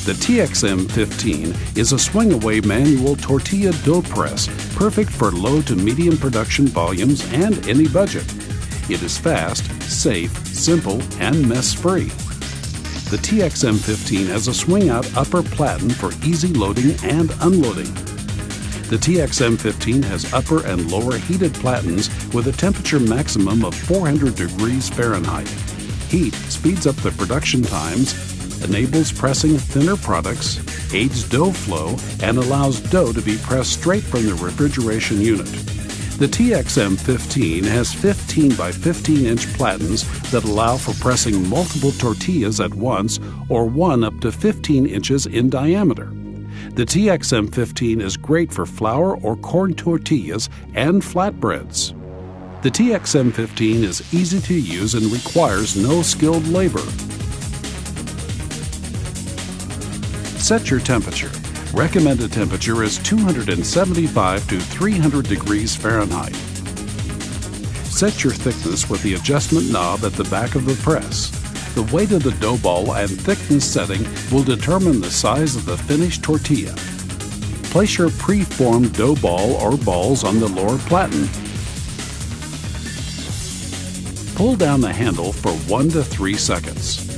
The TXM-15 is a swing-away manual tortilla dough press, perfect for low to medium production volumes and any budget. It is fast, safe, simple, and mess-free. The TXM-15 has a swing-out upper platen for easy loading and unloading. The TXM-15 has upper and lower heated platens with a temperature maximum of 400 degrees Fahrenheit. Heat speeds up the production times, enables pressing thinner products, aids dough flow, and allows dough to be pressed straight from the refrigeration unit. The TXM-15 has 15 by 15 inch platens that allow for pressing multiple tortillas at once or one up to 15 inches in diameter. The TXM-15 is great for flour or corn tortillas and flatbreads. The TXM-15 is easy to use and requires no skilled labor. Set your temperature. Recommended temperature is 275 to 300 degrees Fahrenheit. Set your thickness with the adjustment knob at the back of the press. The weight of the dough ball and thickness setting will determine the size of the finished tortilla. Place your pre-formed dough ball or balls on the lower platen. Pull down the handle for 1 to 3 seconds.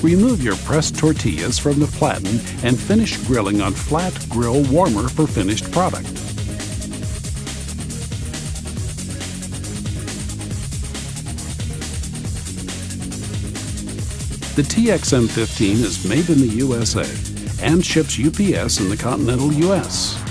Remove your pressed tortillas from the platen and finish grilling on flat grill warmer for finished product. The TXM-15 is made in the USA and ships UPS in the continental US.